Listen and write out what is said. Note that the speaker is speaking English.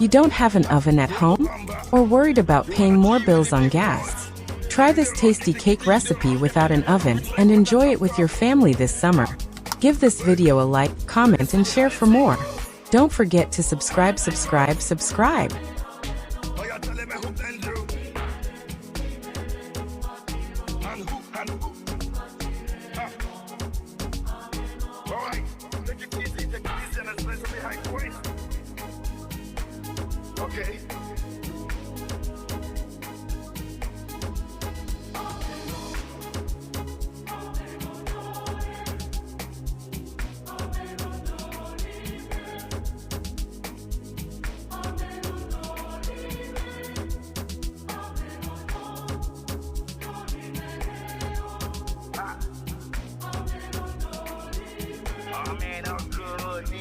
You don't have an oven at home? Or worried about paying more bills on gas? Try this tasty cake recipe without an oven and enjoy it with your family this summer. Give this video a like, comment, and share for more. Don't forget to subscribe. Okay.